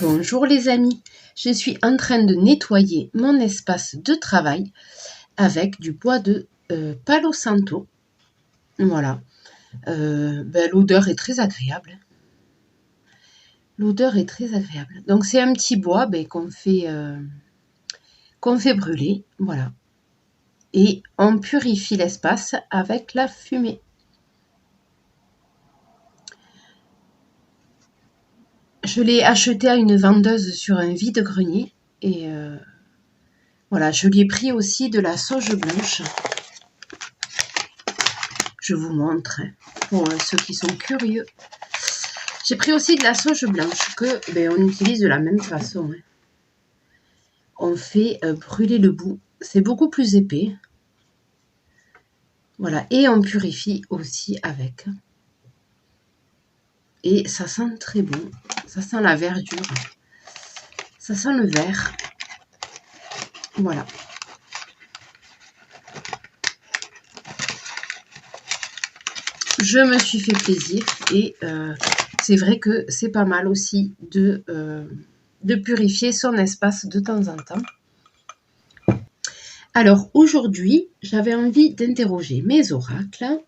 Bonjour les amis, je suis en train de nettoyer mon espace de travail avec du bois de Palo Santo. Voilà, l'odeur est très agréable. L'odeur est très agréable. Donc c'est un petit bois qu'on fait brûler, voilà. Et on purifie l'espace avec la fumée. Je l'ai acheté à une vendeuse sur un vide-grenier et voilà, je lui ai pris aussi de la sauge blanche. Je vous montre pour ceux qui sont curieux. J'ai pris aussi de la sauge blanche que on utilise de la même façon. On fait brûler le bout. C'est beaucoup plus épais. Voilà, et on purifie aussi avec. Et ça sent très bon. Ça sent la verdure. Ça sent le vert. Voilà. Je me suis fait plaisir et c'est vrai que c'est pas mal aussi de purifier son espace de temps en temps. Alors aujourd'hui, j'avais envie d'interroger mes oracles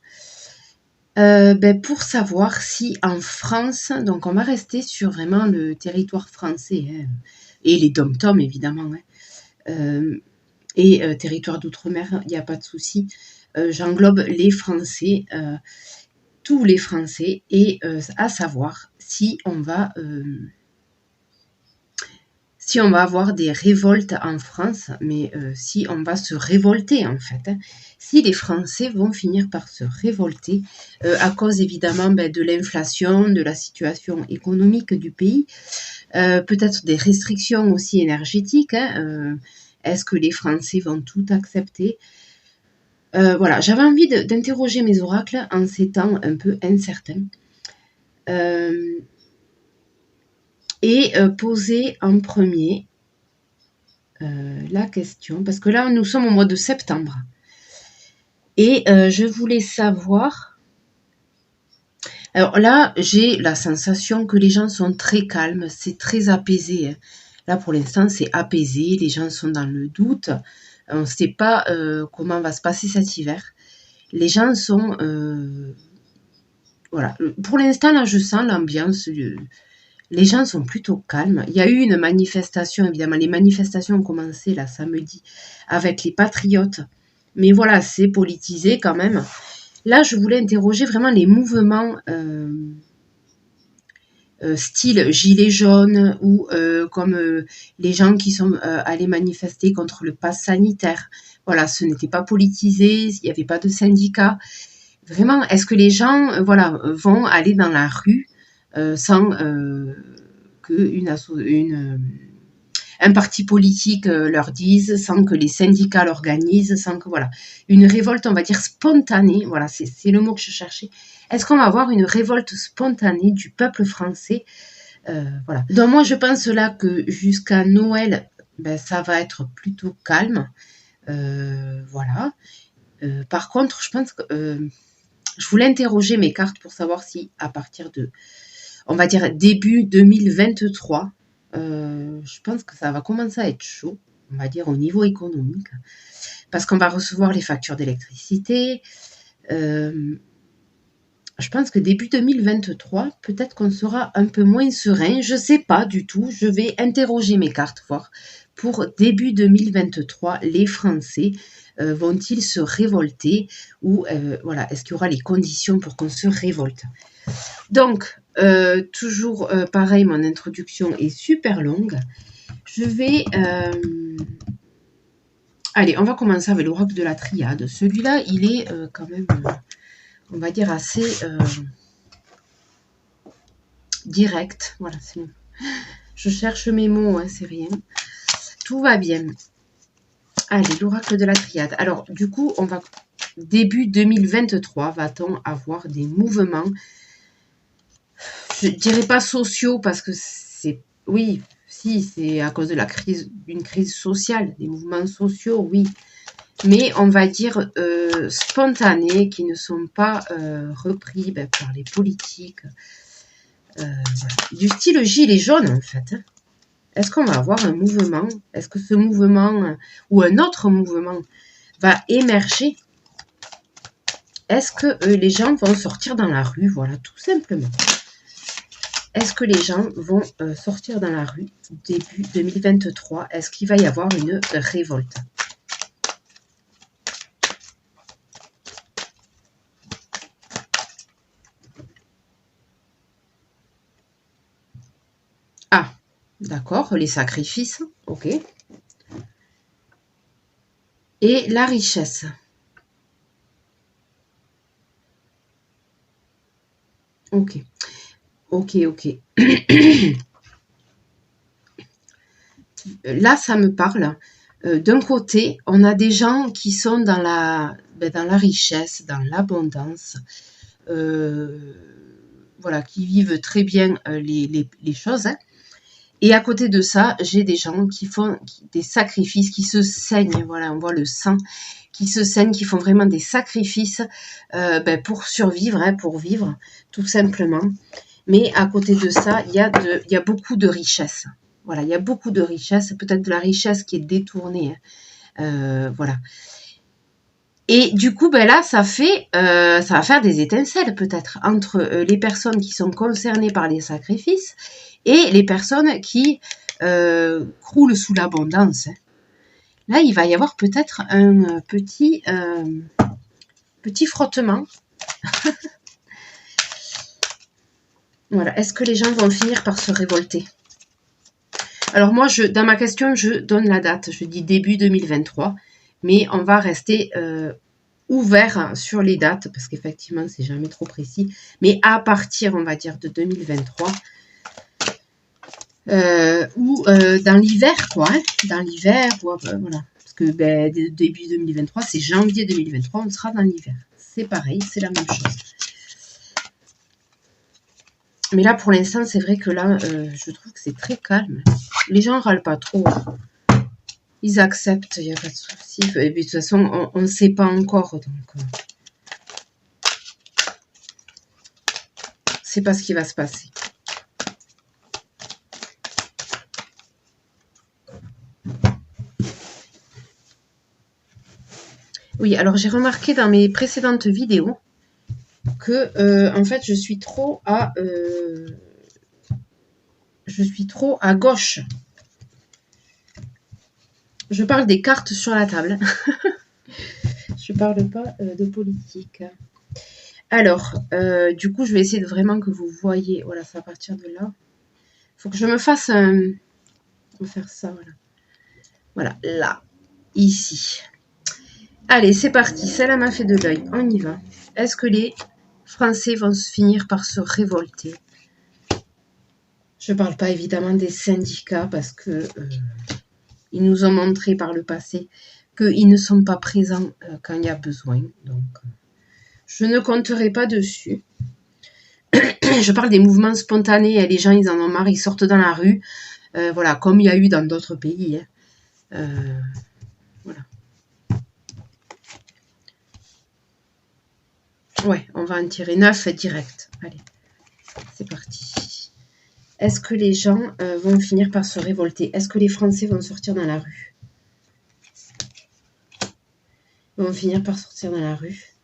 pour savoir si en France, donc on va rester sur vraiment le territoire français et les dom-toms évidemment, et territoire d'outre-mer, il n'y a pas de souci. J'englobe les Français, tous les Français, et à savoir si on va avoir des révoltes en France, mais si on va se révolter en fait, si les Français vont finir par se révolter à cause évidemment de l'inflation, de la situation économique du pays, peut-être des restrictions aussi énergétiques. Est-ce que les Français vont tout accepter? Voilà, j'avais envie d'interroger mes oracles en ces temps un peu incertains. Et poser en premier la question, parce que là, nous sommes au mois de septembre. Et je voulais savoir... Alors là, j'ai la sensation que les gens sont très calmes, c'est très apaisé. Là, pour l'instant, c'est apaisé, les gens sont dans le doute. On ne sait pas comment va se passer cet hiver. Les gens sont... voilà. Pour l'instant, là, je sens l'ambiance... Les gens sont plutôt calmes. Il y a eu une manifestation, évidemment. Les manifestations ont commencé là samedi avec les patriotes. Mais voilà, c'est politisé quand même. Là, je voulais interroger vraiment les mouvements style gilets jaunes ou comme les gens qui sont allés manifester contre le pass sanitaire. Voilà, ce n'était pas politisé, il n'y avait pas de syndicats. Vraiment, est-ce que les gens vont aller dans la rue sans que un parti politique leur dise, sans que les syndicats l'organisent, sans que une révolte, on va dire spontanée, voilà, c'est le mot que je cherchais. Est-ce qu'on va avoir une révolte spontanée du peuple français? Voilà. Donc moi je pense là que jusqu'à Noël, ça va être plutôt calme. Voilà. Par contre, je pense que je voulais interroger mes cartes pour savoir si à partir de, on va dire début 2023, je pense que ça va commencer à être chaud, on va dire au niveau économique, parce qu'on va recevoir les factures d'électricité. Je pense que début 2023, peut-être qu'on sera un peu moins serein, je ne sais pas du tout, je vais interroger mes cartes, voir pour début 2023, les Français vont-ils se révolter ou voilà, est-ce qu'il y aura les conditions pour qu'on se révolte? Donc, toujours pareil, mon introduction est super longue. Je vais... allez, on va commencer avec l'oracle de la triade. Celui-là, il est quand même, on va dire, assez direct. Voilà, c'est... Je cherche mes mots, hein, c'est rien. Tout va bien. Allez, l'oracle de la triade. Alors, du coup, on va... Début 2023, va-t-on avoir des mouvements, je dirais pas sociaux, parce que c'est... Oui, si, c'est à cause de la crise, d'une crise sociale, des mouvements sociaux, oui. Mais on va dire spontanés, qui ne sont pas repris par les politiques. Voilà. Du style gilet jaune, en fait. Est-ce qu'on va avoir un mouvement? Est-ce que ce mouvement ou un autre mouvement va émerger? Est-ce que les gens vont sortir dans la rue? Voilà, tout simplement. Est-ce que les gens vont sortir dans la rue début 2023? Est-ce qu'il va y avoir une révolte? Ah, d'accord, les sacrifices, ok. Et la richesse. Ok, ok, ok. Là, ça me parle. D'un côté, on a des gens qui sont dans dans la richesse, dans l'abondance, voilà, qui vivent très bien les choses. Hein. Et à côté de ça, j'ai des gens qui font des sacrifices, qui se saignent, voilà, on voit le sang, qui se saignent, qui font vraiment des sacrifices pour survivre, hein, pour vivre, tout simplement. Mais à côté de ça, il y a beaucoup de richesse. Voilà, il y a beaucoup de richesse, peut-être de la richesse qui est détournée. Hein. Voilà. Et du coup, ben là, ça va faire des étincelles peut-être entre les personnes qui sont concernées par les sacrifices et les personnes qui croulent sous l'abondance. Là, il va y avoir peut-être un petit frottement. Voilà. Est-ce que les gens vont finir par se révolter? Alors moi, dans ma question, je donne la date. Je dis début 2023. Mais on va rester ouvert sur les dates, parce qu'effectivement, c'est jamais trop précis. Mais à partir, on va dire, de 2023, ou dans l'hiver, quoi. Hein, dans l'hiver, voilà. Parce que début 2023, c'est janvier 2023, on sera dans l'hiver. C'est pareil, c'est la même chose. Mais là, pour l'instant, c'est vrai que là, je trouve que c'est très calme. Les gens râlent pas trop. Ils acceptent, il n'y a pas de souci. Et puis, de toute façon, on ne sait pas encore. Donc, c'est pas ce qui va se passer. Oui, alors j'ai remarqué dans mes précédentes vidéos que, en fait, je suis trop à gauche. Je parle des cartes sur la table. Je parle pas de politique. Alors, du coup, je vais essayer de vraiment que vous voyez. Voilà, c'est à partir de là. Il faut que je me fasse un... On va faire ça, voilà. Voilà, là, ici. Allez, c'est parti. Celle-là m'a fait de l'œil. On y va. Est-ce que les Français vont finir par se révolter? Je ne parle pas évidemment des syndicats parce que ils nous ont montré par le passé qu'ils ne sont pas présents quand il y a besoin. Donc, je ne compterai pas dessus. Je parle des mouvements spontanés. Les gens, ils en ont marre, ils sortent dans la rue. Voilà, comme il y a eu dans d'autres pays. Hein. Voilà. Ouais, on va en tirer 9 direct. Allez, c'est parti. Est-ce que les gens vont finir par se révolter? Est-ce que les Français vont sortir dans la rue? Ils vont finir par sortir dans la rue.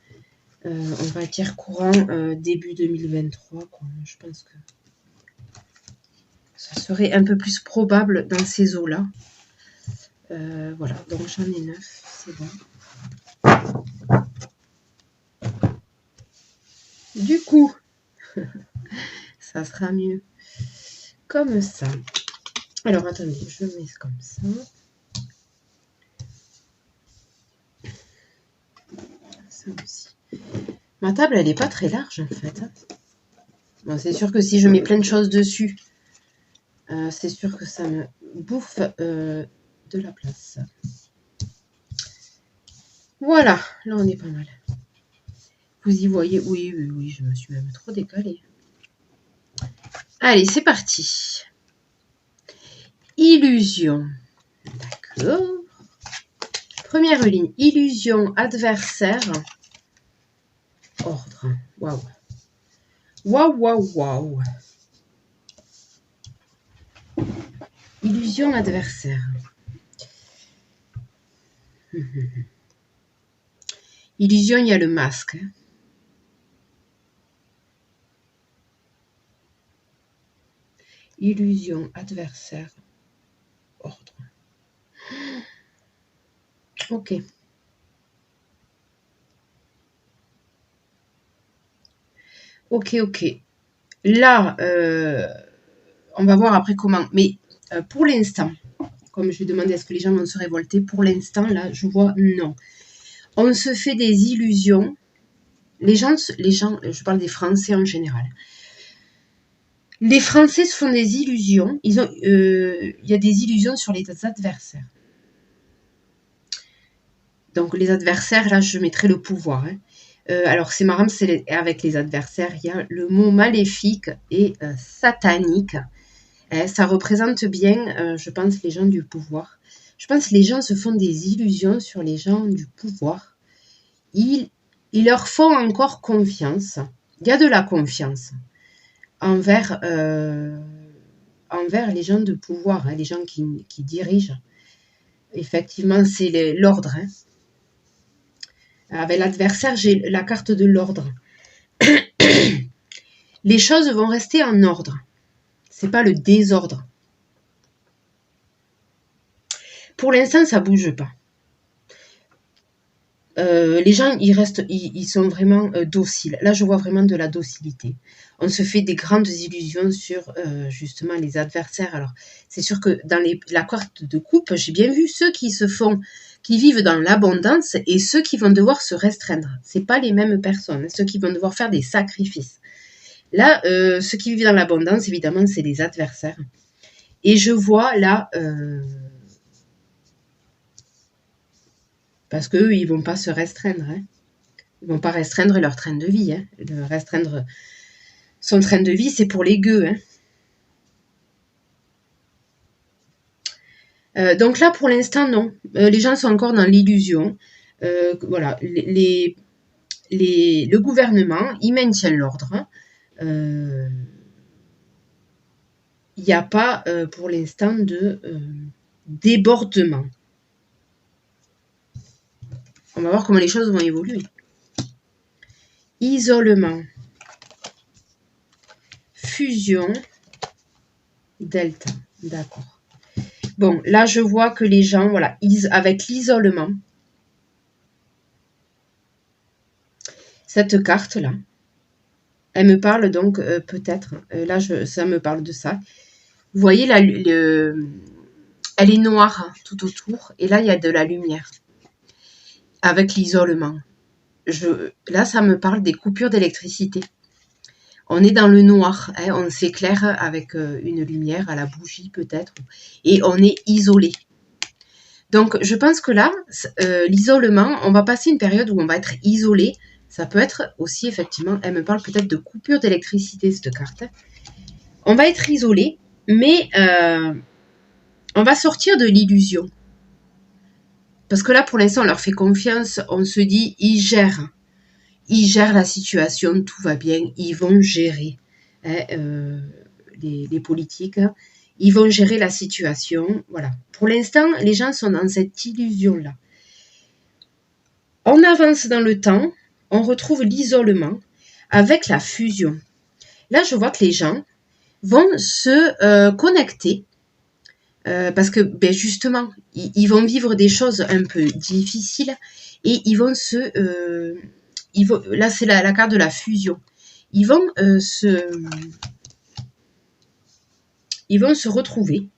On va dire courant début 2023. Quoi. Je pense que ça serait un peu plus probable dans ces eaux-là. Voilà, donc j'en ai 9, c'est bon. Du coup, ça sera mieux comme ça. Alors, attendez, je mets comme ça. Ça aussi. Ma table, elle n'est pas très large, en fait. Bon, c'est sûr que si je mets plein de choses dessus, c'est sûr que ça me bouffe de la place. Voilà, là, on est pas mal. Vous y voyez? Oui, oui, oui, je me suis même trop décalée. Allez, c'est parti. Illusion. D'accord. Première ligne. Illusion, adversaire. Ordre. Waouh. Waouh, waouh, waouh. Illusion adversaire. Illusion, il y a le masque. Illusion adversaire. Ordre. Ok. Ok, ok. Là, on va voir après comment. Mais pour l'instant, comme je vais demander est-ce que les gens vont se révolter, pour l'instant, là, je vois non. On se fait des illusions. Les gens, je parle des Français en général. Les Français se font des illusions. Il y a des illusions sur les adversaires. Donc les adversaires, là, je mettrai le pouvoir. Hein. Alors c'est marrant, avec les adversaires, il y a le mot maléfique et satanique. Ça représente bien, je pense, les gens du pouvoir. Je pense que les gens se font des illusions sur les gens du pouvoir. Ils leur font encore confiance. Il y a de la confiance envers les gens de pouvoir, hein, les gens qui dirigent. Effectivement, c'est l'ordre. Hein. Avec l'adversaire, j'ai la carte de l'ordre. Les choses vont rester en ordre. C'est pas le désordre. Pour l'instant, ça bouge pas. Les gens, ils sont vraiment dociles. Là, je vois vraiment de la docilité. On se fait des grandes illusions sur justement les adversaires. Alors, c'est sûr que dans la carte de coupe, j'ai bien vu ceux qui vivent dans l'abondance et ceux qui vont devoir se restreindre. C'est pas les mêmes personnes. Ceux qui vont devoir faire des sacrifices. Là, ceux qui vivent dans l'abondance, évidemment, c'est les adversaires. Et je vois là, parce qu'eux, ils vont pas se restreindre. Hein. Ils vont pas restreindre leur train de vie. Hein. Restreindre son train de vie, c'est pour les gueux. Hein. Donc là, pour l'instant, non. Les gens sont encore dans l'illusion. Voilà, le gouvernement, il maintient l'ordre. Hein. Il n'y a pas, pour l'instant, de débordement. On va voir comment les choses vont évoluer. Isolement. Fusion. Delta. D'accord. Bon, là, je vois que les gens, voilà, avec l'isolement, cette carte-là, elle me parle donc peut-être, là, ça me parle de ça. Vous voyez, elle est noire tout autour, et là, il y a de la lumière, avec l'isolement. Là, ça me parle des coupures d'électricité. On est dans le noir, hein, on s'éclaire avec une lumière à la bougie peut-être, et on est isolé. Donc, je pense que là, l'isolement, on va passer une période où on va être isolé. Ça peut être aussi, effectivement, elle me parle peut-être de coupure d'électricité, cette carte. On va être isolé, mais on va sortir de l'illusion. Parce que là, pour l'instant, on leur fait confiance. On se dit, ils gèrent la situation, tout va bien. Ils vont gérer hein, les politiques. Ils vont gérer la situation. Voilà. Pour l'instant, les gens sont dans cette illusion-là. On avance dans le temps, on retrouve l'isolement avec la fusion. Là, je vois que les gens vont se connecter parce que ben justement, ils vont vivre des choses un peu difficiles et ils vont là, c'est la carte de la fusion. Ils vont se retrouver.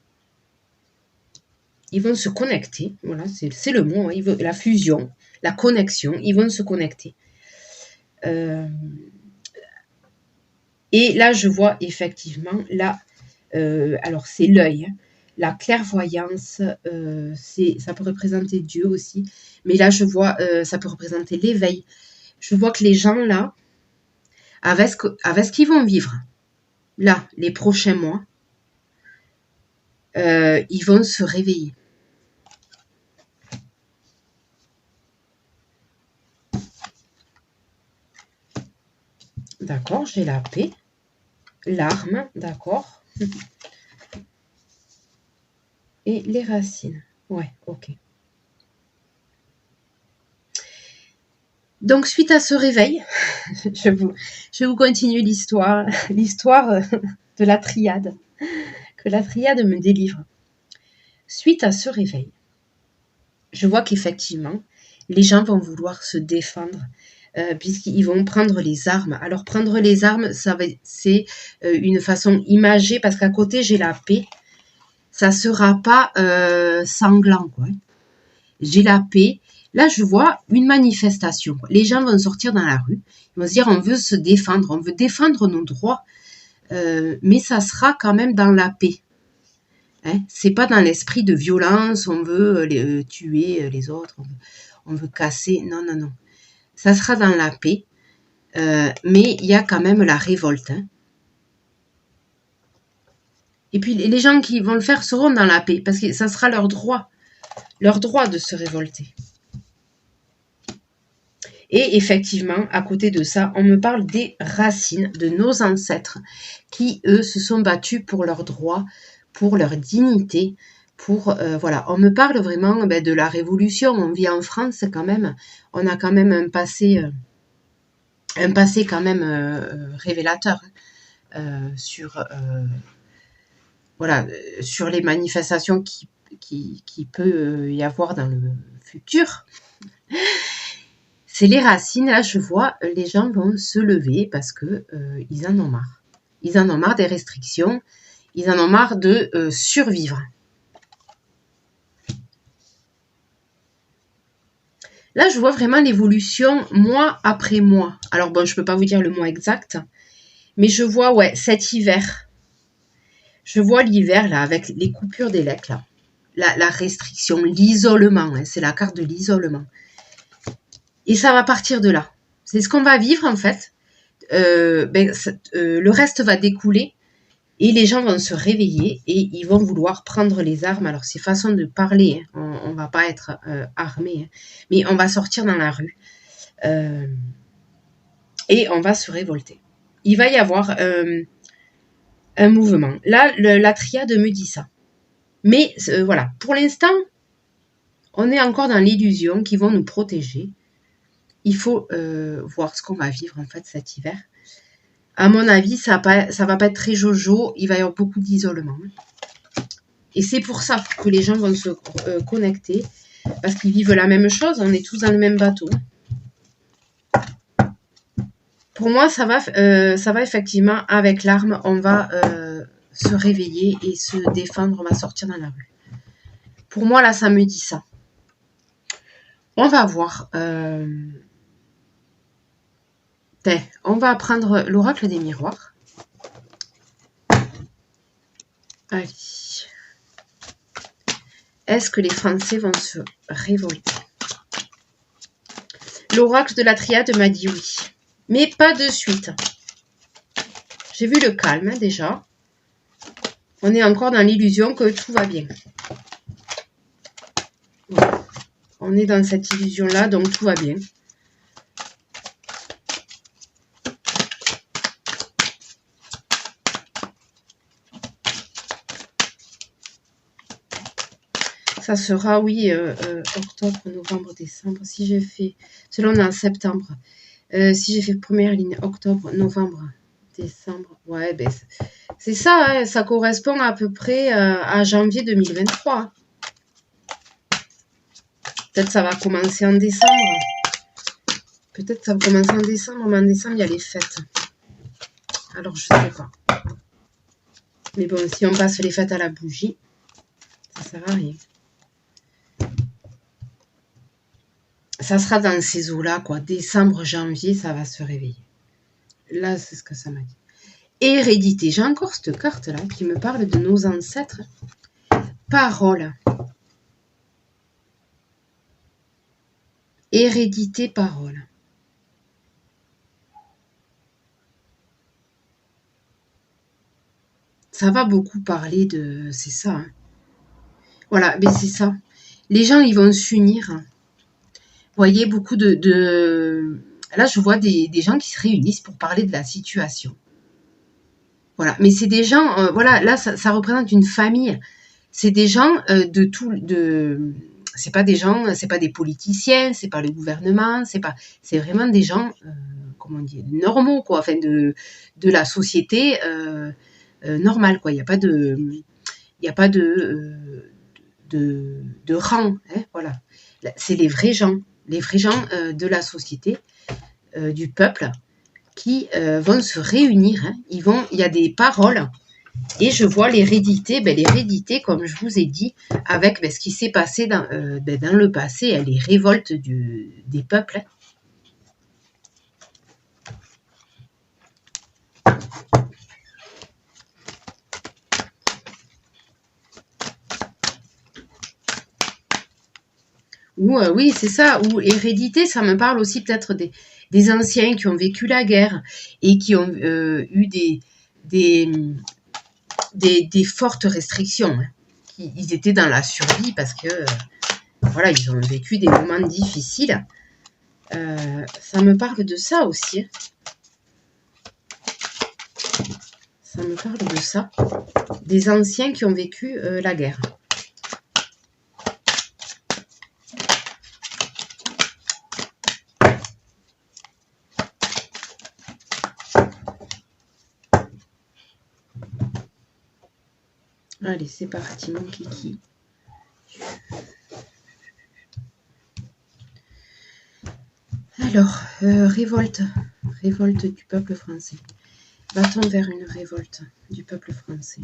Ils vont se connecter. Voilà, c'est le mot. Hein, la fusion, la connexion. Ils vont se connecter. Et là, je vois effectivement, là, alors c'est l'œil, hein, la clairvoyance, ça peut représenter Dieu aussi, mais là, je vois, ça peut représenter l'éveil. Je vois que les gens, là, avec ce qu'ils vont vivre, là, les prochains mois, ils vont se réveiller. D'accord, j'ai la paix. L'arme, d'accord. et les racines. Ouais, ok. Donc, suite à ce réveil, je vous continue l'histoire, l'histoire de la triade, que la triade me délivre. Suite à ce réveil, je vois qu'effectivement, les gens vont vouloir se défendre, puisqu'ils vont prendre les armes. Alors, prendre les armes, c'est une façon imagée, parce qu'à côté, j'ai la paix. Ça sera pas sanglant, quoi. J'ai la paix. Là, je vois une manifestation. Les gens vont sortir dans la rue. Ils vont se dire, on veut se défendre, on veut défendre nos droits, mais ça sera quand même dans la paix. Hein, c'est pas dans l'esprit de violence, on veut tuer les autres, on veut casser. Non, non, non. Ça sera dans la paix, mais il y a quand même la révolte. Hein. Et puis les gens qui vont le faire seront dans la paix, parce que ça sera leur droit de se révolter. Et effectivement, à côté de ça, on me parle des racines de nos ancêtres qui, eux, se sont battus pour leurs droits, pour leur dignité, pour voilà. On me parle vraiment de la Révolution. On vit en France quand même. On a quand même un passé quand même révélateur sur voilà, sur les manifestations qui peut y avoir dans le futur. C'est les racines, là je vois, les gens vont se lever parce que ils en ont marre. Ils en ont marre des restrictions, ils en ont marre de survivre. Là je vois vraiment l'évolution mois après mois. Alors bon, je ne peux pas vous dire le mois exact, mais je vois, ouais, cet hiver. Je vois l'hiver là, avec les coupures d'élec là. La restriction, l'isolement, hein, c'est la carte de l'isolement. Et ça va partir de là. C'est ce qu'on va vivre en fait. Le reste va découler et les gens vont se réveiller et ils vont vouloir prendre les armes. Alors c'est façon de parler, hein. On va pas être armé, hein. Mais on va sortir dans la rue et on va se révolter. Il va y avoir un mouvement. Là, la triade me dit ça. Mais voilà, pour l'instant, on est encore dans l'illusion qu'ils vont nous protéger. Il faut voir ce qu'on va vivre en fait cet hiver. À mon avis, ça va pas être très jojo. Il va y avoir beaucoup d'isolement. Et c'est pour ça que les gens vont se connecter. Parce qu'ils vivent la même chose. On est tous dans le même bateau. Pour moi, ça va effectivement avec l'arme. On va se réveiller et se défendre. On va sortir dans la rue. Pour moi, là, ça me dit ça. On va voir. On va prendre l'oracle des miroirs. Allez. Est-ce que les Français vont se révolter? L'oracle de la triade m'a dit oui. Mais pas de suite. J'ai vu le calme hein, déjà. On est encore dans l'illusion que tout va bien. Voilà. On est dans cette illusion-là, donc tout va bien. Ça sera, oui, octobre, novembre, décembre. Si j'ai fait, selon on est en septembre, si j'ai fait première ligne, octobre, novembre, décembre, ouais, ben c'est ça, hein, ça correspond à peu près à janvier 2023. Peut-être ça va commencer en décembre. Peut-être ça va commencer en décembre, mais en décembre, il y a les fêtes. Alors, je sais pas. Mais bon, si on passe les fêtes à la bougie, ça sert à rien. Ça sera dans ces eaux-là, quoi. Décembre, janvier, ça va se réveiller. Là, c'est ce que ça m'a dit. Hérédité. J'ai encore cette carte-là qui me parle de nos ancêtres. Parole. Hérédité, parole. Ça va beaucoup parler de... C'est ça. Hein. Voilà, mais c'est ça. Les gens, ils vont s'unir. Vous voyez, beaucoup de... Là, je vois des gens qui se réunissent pour parler de la situation. Voilà, mais c'est des gens... voilà, là, ça représente une famille. c'est des gens c'est pas des gens, c'est pas des politiciens, c'est pas le gouvernement, c'est vraiment des gens, comment dire, normaux, quoi, enfin de la société normale, quoi. Il n'y a pas de rang, hein, voilà. C'est les vrais gens de la société, du peuple, qui vont se réunir. Hein. Il y a des paroles. Et je vois l'hérédité, comme je vous ai dit, avec ce qui s'est passé dans le passé, les révoltes des peuples. Ou oui, c'est ça. Ou hérédité, ça me parle aussi peut-être des anciens qui ont vécu la guerre et qui ont eu des fortes restrictions. Hein. Ils étaient dans la survie parce que voilà, ils ont vécu des moments difficiles. Ça me parle de ça aussi. Ça me parle de ça. Des anciens qui ont vécu la guerre. Allez, c'est parti, mon kiki. Alors, révolte du peuple français. Va-t-on vers une révolte du peuple français?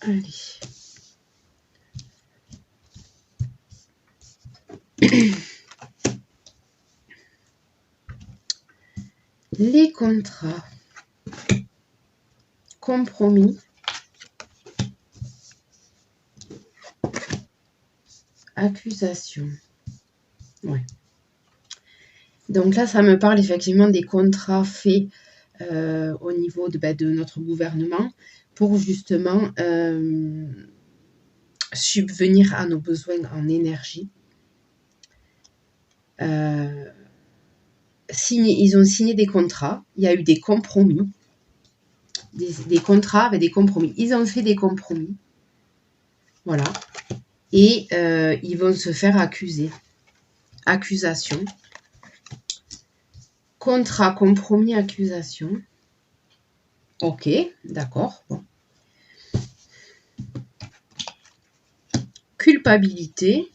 Allez. Les contrats, compromis, accusation. Ouais. Donc là, ça me parle effectivement des contrats faits au niveau de notre gouvernement pour justement subvenir à nos besoins en énergie. Ils ont signé des contrats, il y a eu des compromis, des contrats avec des compromis. Ils ont fait des compromis, voilà, et ils vont se faire accuser. Accusation. Contrat, compromis, accusation. Ok, d'accord. Bon. Culpabilité.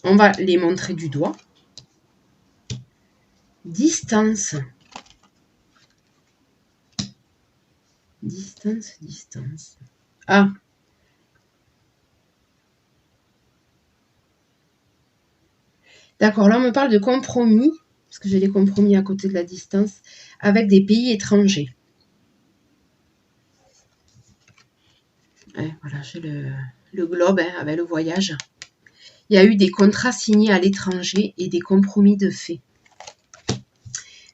On va les montrer du doigt. Distance. Distance. Ah. D'accord, là on me parle de compromis, parce que j'ai les compromis à côté de la distance, avec des pays étrangers. Ouais, voilà, j'ai le globe avec le voyage. Il y a eu des contrats signés à l'étranger et des compromis de fait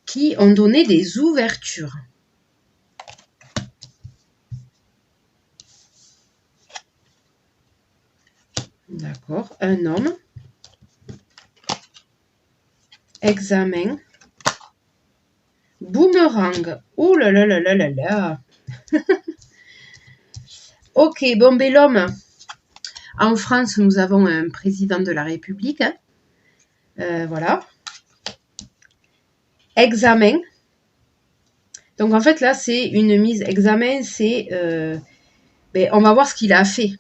qui ont donné des ouvertures. D'accord. Un homme. Examen. Boomerang. Oh là là là là là là. Ok, bon, ben l'homme. En France, nous avons un président de la République. Voilà. Examen. Donc, en fait, là, c'est une mise. Examen, c'est... on va voir ce qu'il a fait.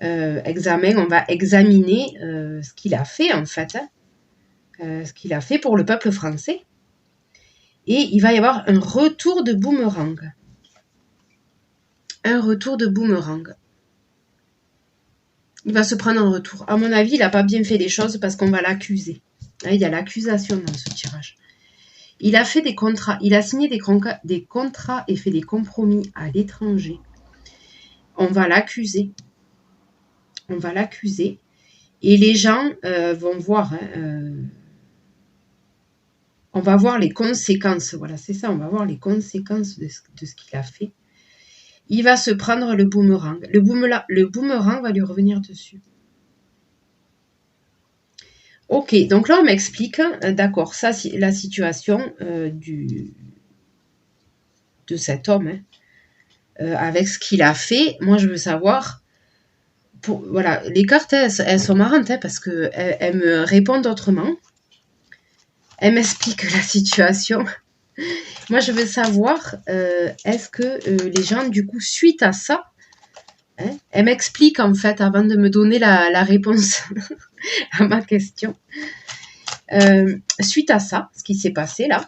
Examen, on va examiner ce qu'il a fait, en fait. Ce qu'il a fait pour le peuple français. Et il va y avoir un retour de boomerang. Un retour de boomerang. Il va se prendre un retour. À mon avis, il n'a pas bien fait les choses parce qu'on va l'accuser. Il y a l'accusation dans ce tirage. Il a fait des contrats, il a signé des contrats et fait des compromis à l'étranger. On va l'accuser. On va l'accuser. Et les gens vont voir. On va voir les conséquences. Voilà, c'est ça. On va voir les conséquences de ce qu'il a fait. Il va se prendre le boomerang. Le boomerang va lui revenir dessus. Ok, donc là on m'explique, d'accord, ça c'est la situation de cet homme, hein, avec ce qu'il a fait. Moi je veux savoir, voilà, les cartes elles sont marrantes hein, parce que elles me répondent autrement. Elles m'expliquent la situation. Moi je veux savoir, est-ce que les gens du coup suite à ça, hein, elles m'expliquent en fait avant de me donner la réponse à ma question. Suite à ça, ce qui s'est passé là,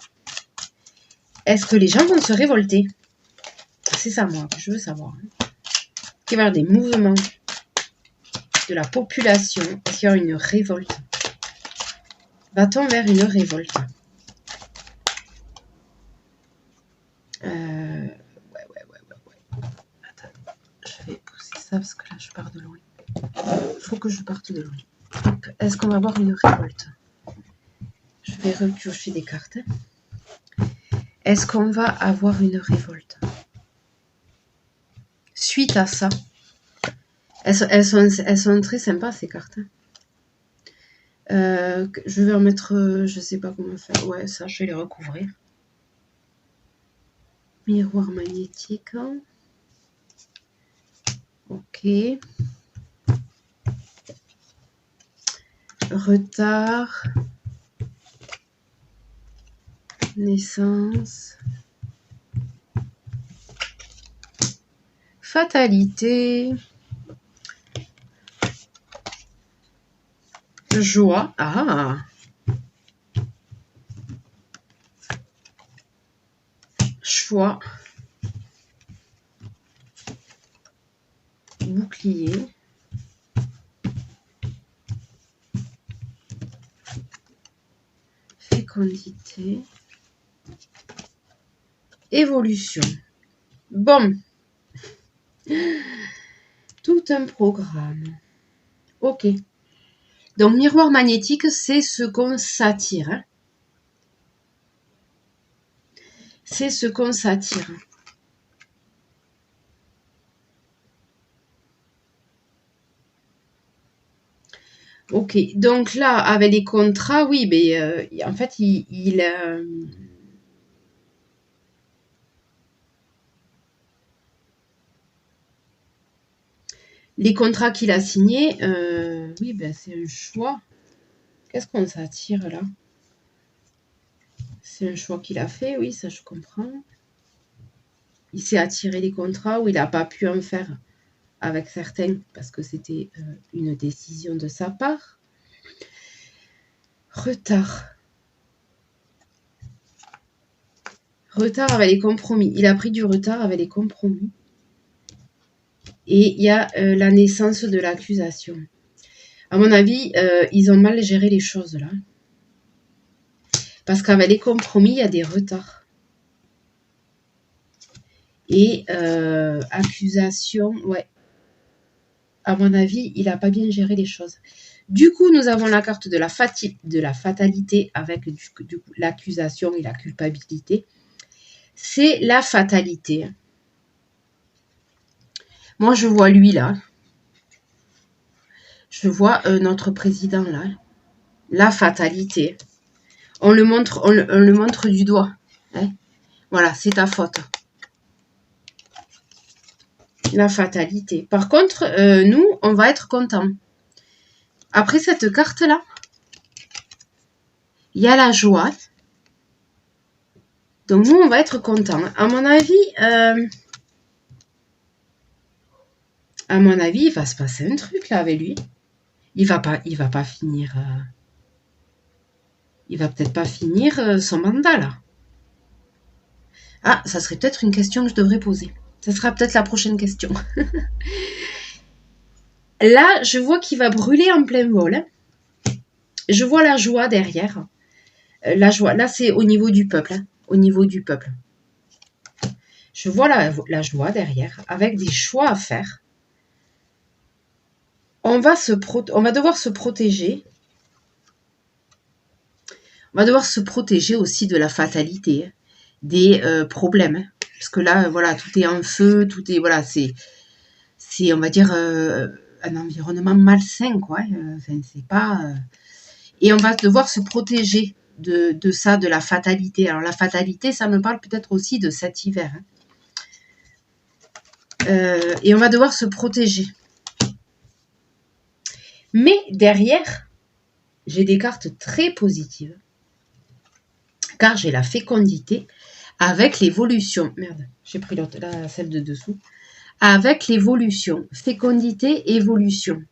est-ce que les gens vont se révolter? C'est ça, moi, que je veux savoir. Il va y avoir des mouvements de la population. Est-ce qu'il y aura une révolte? Va-t-on vers une révolte? Ouais. Attends, je vais pousser ça parce que là, je pars de loin. Il faut que je parte de loin. Est-ce qu'on va avoir une révolte? Je vais repiocher des cartes. Est-ce qu'on va avoir une révolte? Suite à ça, elles sont très sympas ces cartes. Je vais en mettre, je sais pas comment faire. Ouais, ça, je vais les recouvrir. Miroir magnétique. Ok. Retard. Naissance. Fatalité. Joie. Ah. Choix. Bouclier. Fécondité. Évolution. Bon. Tout un programme. Ok. Donc, miroir magnétique, c'est ce qu'on s'attire. Hein. C'est ce qu'on s'attire. Ok. Donc là, avec les contrats, oui, mais en fait, les contrats qu'il a signés, oui, ben c'est un choix. Qu'est-ce qu'on s'attire là? C'est un choix qu'il a fait, oui, ça je comprends. Il s'est attiré les contrats où il n'a pas pu en faire avec certains parce que c'était une décision de sa part. Retard. Retard avec les compromis. Il a pris du retard avec les compromis. Et il y a la naissance de l'accusation. À mon avis, ils ont mal géré les choses là. Parce qu'avec les compromis, il y a des retards. Et accusation, ouais. À mon avis, il n'a pas bien géré les choses. Du coup, nous avons la carte de la fatalité avec du coup, l'accusation et la culpabilité. C'est la fatalité. Moi, je vois lui là. Je vois notre président là. La fatalité. On le montre du doigt. Hein. Voilà, c'est ta faute. La fatalité. Par contre, nous, on va être contents. Après cette carte-là, il y a la joie. Donc, nous, on va être contents. À mon avis, il va se passer un truc là avec lui. Il va pas finir. Il va peut-être pas finir son mandat là. Ah, ça serait peut-être une question que je devrais poser. Ça sera peut-être la prochaine question. Là, je vois qu'il va brûler en plein vol. Je vois la joie derrière. La joie, là c'est au niveau du peuple, hein, au niveau du peuple. Je vois la joie derrière, avec des choix à faire. On va devoir se protéger. On va devoir se protéger aussi de la fatalité, hein, des problèmes. Hein, parce que là, voilà, tout est en feu, tout est, voilà, c'est on va dire, un environnement malsain, quoi. Enfin, c'est pas... Et on va devoir se protéger de ça, de la fatalité. Alors, la fatalité, ça me parle peut-être aussi de cet hiver. Hein. Et on va devoir se protéger. Mais derrière, j'ai des cartes très positives. Car j'ai la fécondité avec l'évolution. Merde, j'ai pris l'autre, là, celle de dessous. Avec l'évolution. Fécondité, évolution.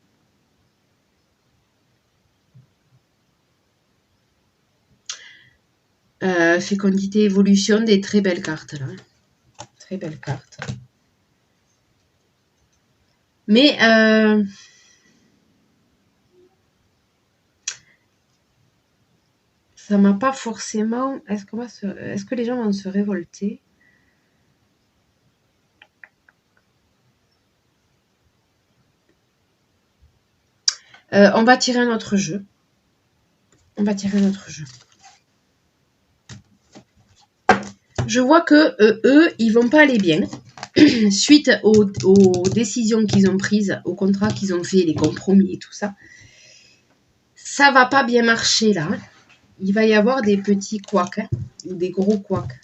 Fécondité, évolution, des très belles cartes là. Très belles cartes. Mais ça m'a pas forcément... Est-ce que les gens vont se révolter? On va tirer un autre jeu. On va tirer un autre jeu. Je vois que eux, ils vont pas aller bien. Suite aux décisions qu'ils ont prises, aux contrats qu'ils ont fait, les compromis et tout ça. Ça va pas bien marcher là. Il va y avoir des petits couacs, hein, ou des gros couacs.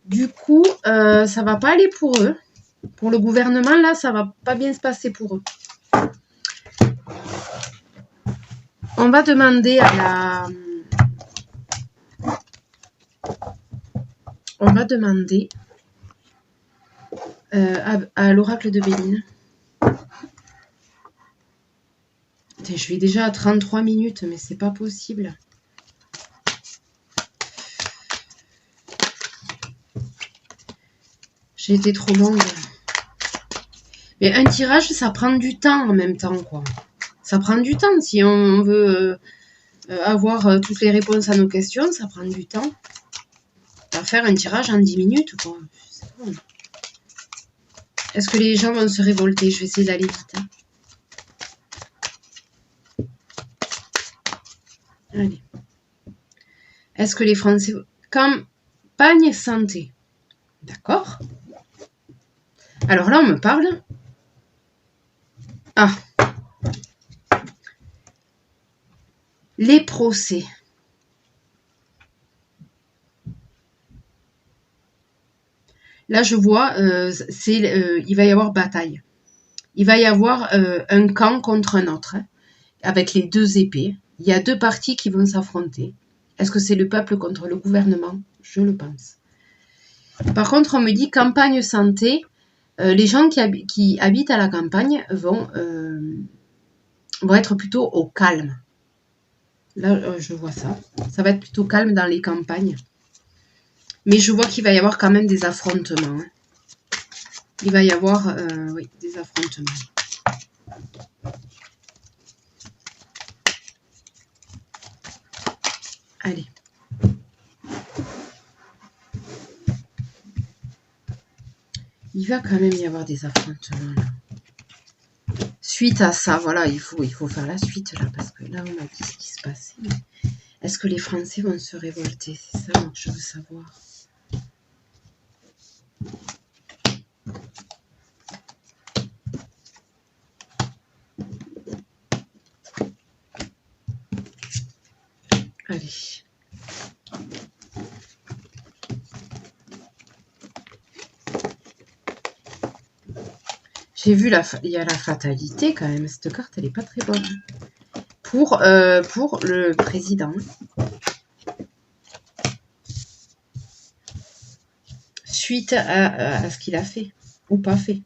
Du coup, ça va pas aller pour eux. Pour le gouvernement, là, ça va pas bien se passer pour eux. On va demander à la... On va demander à l'oracle de Béline. Je vais déjà à 33 minutes, mais c'est pas possible. J'ai été trop longue. Mais un tirage, ça prend du temps en même temps, quoi. Ça prend du temps. Si on veut avoir toutes les réponses à nos questions, ça prend du temps. On va faire un tirage en 10 minutes, quoi. Bon. Est-ce que les gens vont se révolter? Je vais essayer d'aller vite. Hein. Allez. Est-ce que les Français... Campagne santé. D'accord. Alors là, on me parle... Ah. Les procès. Là, je vois, il va y avoir bataille. Il va y avoir un camp contre un autre, hein, avec les deux épées. Il y a deux partis qui vont s'affronter. Est-ce que c'est le peuple contre le gouvernement? Je le pense. Par contre, on me dit campagne santé. Les gens qui habitent à la campagne vont être plutôt au calme. Là, je vois ça. Ça va être plutôt calme dans les campagnes. Mais je vois qu'il va y avoir quand même des affrontements. Hein. Il va y avoir oui, des affrontements. Allez. Il va quand même y avoir des affrontements là. Suite à ça, voilà, il faut faire la suite là, parce que là, on a dit ce qui se passait. Est-ce que les Français vont se révolter? C'est ça que je veux savoir. Allez. J'ai vu, il y a la fatalité quand même. Cette carte, elle n'est pas très bonne. Pour le président. Suite à ce qu'il a fait. Ou pas fait.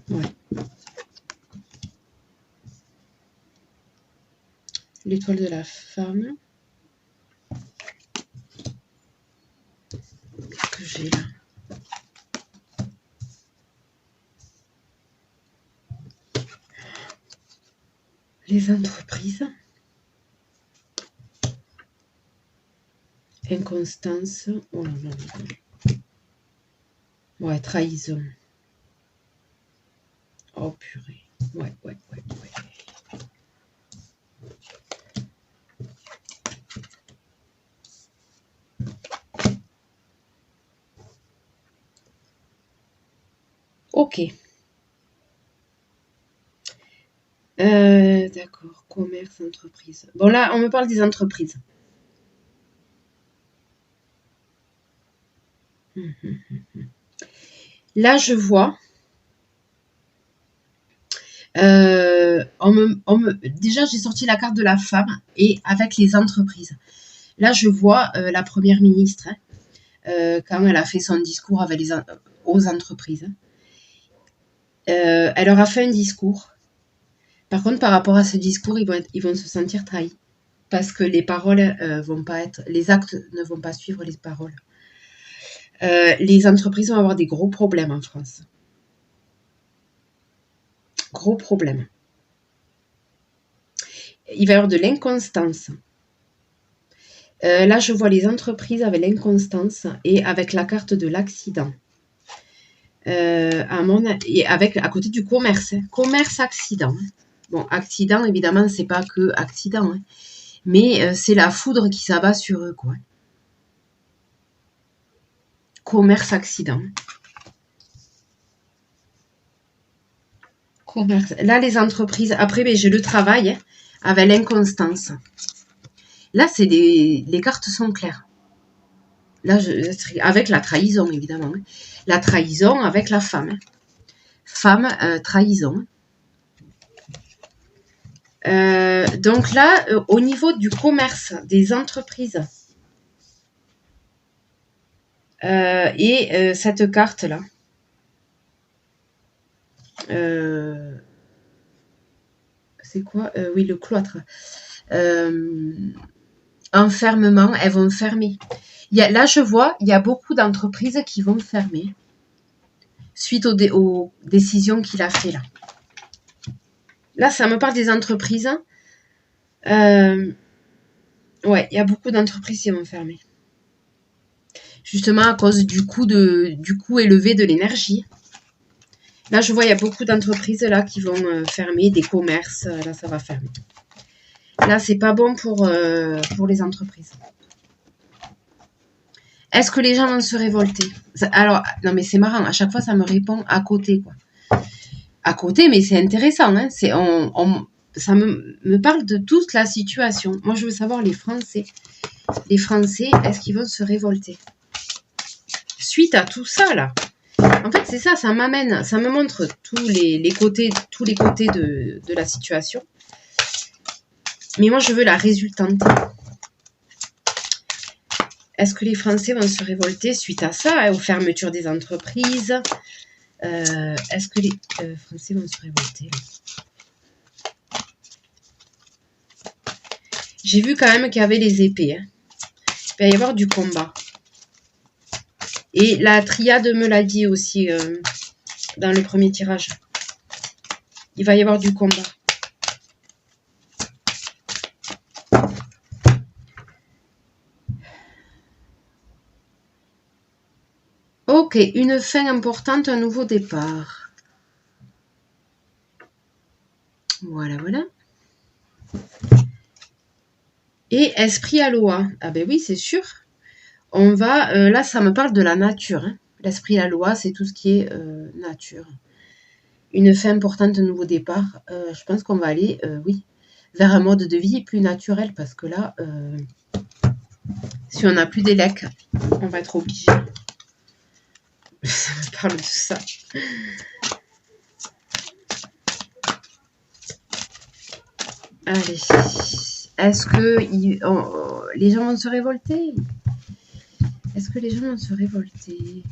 Ouais. L'étoile de la femme. Qu'est-ce que j'ai là? Les entreprises. Inconstance. Oh là là là. Ouais, trahison. Oh purée. Ouais. Ok. D'accord. Commerce, entreprise. Bon, là, on me parle des entreprises. Là, je vois. Déjà, j'ai sorti la carte de la femme et avec les entreprises. Là, je vois la première ministre quand elle a fait son discours avec aux entreprises. Elle leur a fait un discours. Par contre, par rapport à ce discours, ils vont se sentir trahis parce que les paroles vont pas être, les actes ne vont pas suivre les paroles. Les entreprises vont avoir des gros problèmes en France. Gros problèmes. Il va y avoir de l'inconstance. Là, je vois les entreprises avec l'inconstance et avec la carte de l'accident. Et avec à côté du commerce. Commerce, accident. Bon, accident, évidemment, c'est pas que accident. Hein, mais c'est la foudre qui s'abat sur eux, quoi. Commerce, accident. Commerce. Là, les entreprises. Après, ben, j'ai le travail avec l'inconstance. Là, les cartes sont claires. Là, avec la trahison, évidemment. La trahison avec la femme. Femme, trahison. Donc là, au niveau du commerce, des entreprises, et cette carte-là, c'est quoi? Oui, le cloître. Enfermement, elles vont fermer. Là, je vois, il y a beaucoup d'entreprises qui vont fermer suite aux décisions qu'il a fait là. Là, ça me parle des entreprises. Ouais, il y a beaucoup d'entreprises qui vont fermer. Justement à cause du coût élevé de l'énergie. Là, je vois, il y a beaucoup d'entreprises là qui vont fermer, des commerces. Là, ça va fermer. Là, c'est pas bon pour les entreprises. Est-ce que les gens vont se révolter? Alors, non, mais c'est marrant. À chaque fois, ça me répond à côté, quoi. À côté, mais c'est intéressant. Hein, ça me parle de toute la situation. Moi, je veux savoir les Français. Les Français, est-ce qu'ils vont se révolter suite à tout ça, là? En fait, c'est ça, ça me montre tous les côtés de la situation. Mais moi, je veux la résultante. Est-ce que les Français vont se révolter suite à ça, aux fermetures des entreprises? Est-ce que les Français vont se révolter? J'ai vu quand même qu'il y avait les épées. Hein. Il va y avoir du combat. Et la triade me l'a dit aussi dans le premier tirage. Il va y avoir du combat. Ok, une fin importante, un nouveau départ. Voilà. Et esprit Aloha. Ah ben oui, c'est sûr. On va... là, ça me parle de la nature. Hein. L'esprit Aloha, c'est tout ce qui est nature. Une fin importante, un nouveau départ. Je pense qu'on va aller, oui, vers un mode de vie plus naturel. Parce que là, si on n'a plus d'élec, on va être obligé. Ça me parle de ça. Allez. Est-ce que les gens vont se révolter? Est-ce que les gens vont se révolter?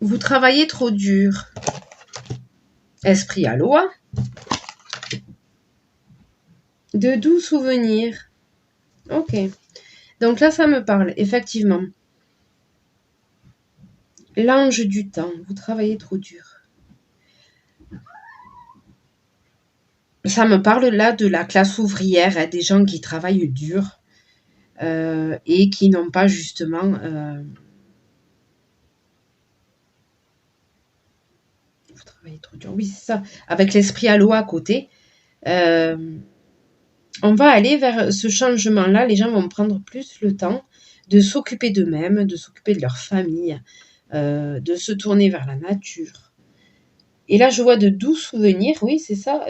Vous travaillez trop dur. Esprit Aloha. De doux souvenirs. Ok. Donc là, ça me parle, effectivement. L'ange du temps, vous travaillez trop dur. Ça me parle là de la classe ouvrière, hein, des gens qui travaillent dur et qui n'ont pas justement... vous travaillez trop dur, oui c'est ça, avec l'esprit à l'eau à côté. On va aller vers ce changement-là, les gens vont prendre plus le temps de s'occuper d'eux-mêmes, de s'occuper de leur famille, de se tourner vers la nature. Et là, je vois de doux souvenirs, oui, c'est ça,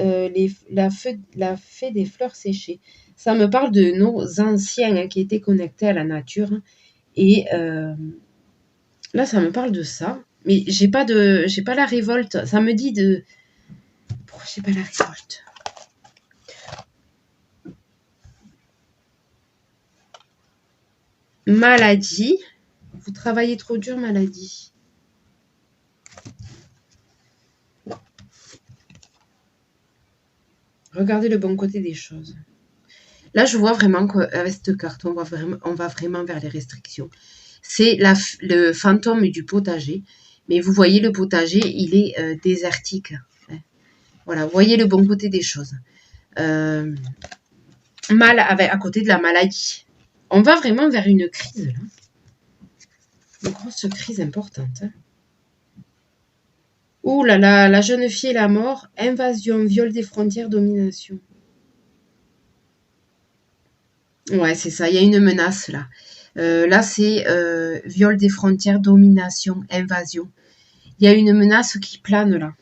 la fée des fleurs séchées. Ça me parle de nos anciens hein, qui étaient connectés à la nature. Et là, ça me parle de ça. Mais j'ai pas la révolte. Ça me dit de... Pourquoi j'ai pas la révolte? Maladie. Vous travaillez trop dur, maladie. Regardez le bon côté des choses. Là, je vois vraiment qu'avec cette carte, on va vraiment vers les restrictions. C'est le fantôme du potager. Mais vous voyez, le potager, il est désertique. Voilà, vous voyez le bon côté des choses. À côté de la maladie. On va vraiment vers une crise, là. Une grosse crise importante. Hein. Ouh là là, la jeune fille et la mort, invasion, viol des frontières, domination. Ouais, c'est ça, il y a une menace là. Là, c'est viol des frontières, domination, invasion. Il y a une menace qui plane là.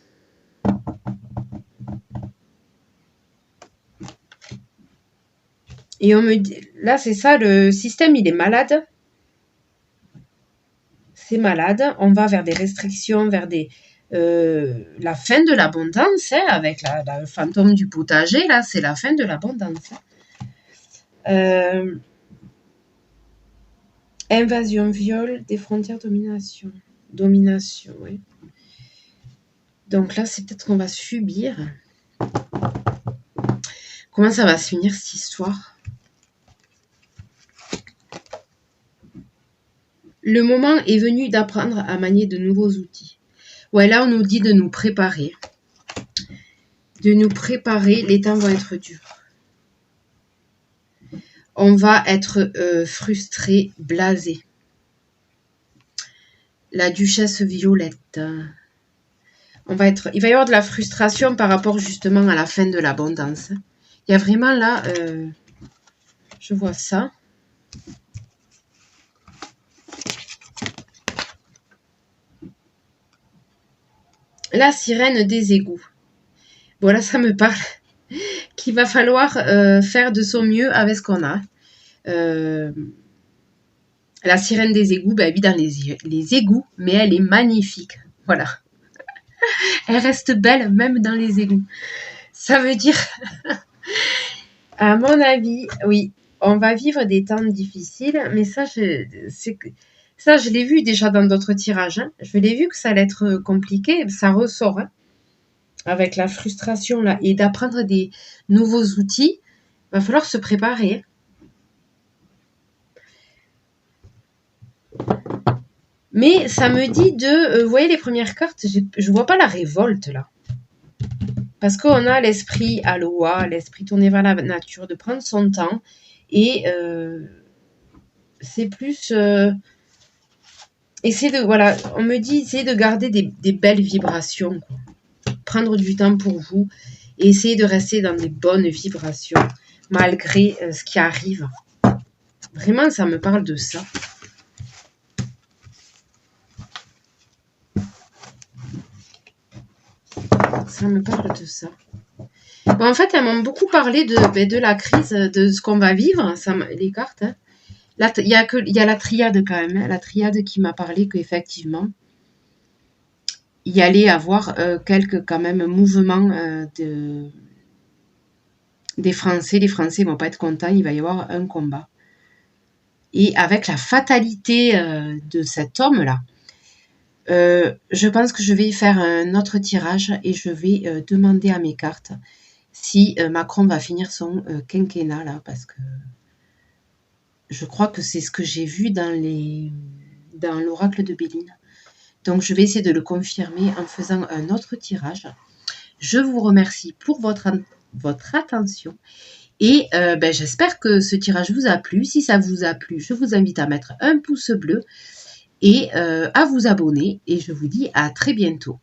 Et on me dit, là, c'est ça, le système, il est malade. C'est malade. On va vers des restrictions, vers la fin de l'abondance, hein, avec le fantôme du potager, là, c'est la fin de l'abondance. Invasion, viol, des frontières, domination. Domination, oui. Donc là, c'est peut-être qu'on va subir. Comment ça va se finir, cette histoire? Le moment est venu d'apprendre à manier de nouveaux outils. Ouais, là, on nous dit de nous préparer. De nous préparer, les temps vont être durs. On va être frustré, blasé. La duchesse Violette. Il va y avoir de la frustration par rapport justement à la fin de l'abondance. Il y a vraiment là, je vois ça. La sirène des égouts. Bon, là, ça me parle qu'il va falloir faire de son mieux avec ce qu'on a. La sirène des égouts, ben, elle vit dans les égouts, mais elle est magnifique. Voilà. Elle reste belle même dans les égouts. Ça veut dire, à mon avis, oui, on va vivre des temps difficiles, mais ça, je l'ai vu déjà dans d'autres tirages. Hein. Je l'ai vu que ça allait être compliqué, ça ressort. Hein. Avec la frustration là, et d'apprendre des nouveaux outils, il va falloir se préparer. Mais ça me dit de... vous voyez les premières cartes, je vois pas la révolte là. Parce qu'on a l'esprit à l'oie, l'esprit tourné vers la nature, de prendre son temps. Et c'est plus... voilà, on me dit, essayez de garder des belles vibrations. Quoi. Prendre du temps pour vous. Et essayer de rester dans des bonnes vibrations. Malgré ce qui arrive. Vraiment, ça me parle de ça. Ça me parle de ça. Bon, en fait, elles m'ont beaucoup parlé de la crise, de ce qu'on va vivre, les cartes. Hein. Là, il y a la triade quand même. Hein, la triade qui m'a parlé qu'effectivement, il y allait avoir quelques quand même mouvements des Français. Les Français ne vont pas être contents, il va y avoir un combat. Et avec la fatalité de cet homme-là, je pense que je vais faire un autre tirage et je vais demander à mes cartes si Macron va finir son quinquennat là, parce que je crois que c'est ce que j'ai vu dans l'oracle de Béline. Donc, je vais essayer de le confirmer en faisant un autre tirage. Je vous remercie pour votre attention. Et j'espère que ce tirage vous a plu. Si ça vous a plu, je vous invite à mettre un pouce bleu et à vous abonner. Et je vous dis à très bientôt.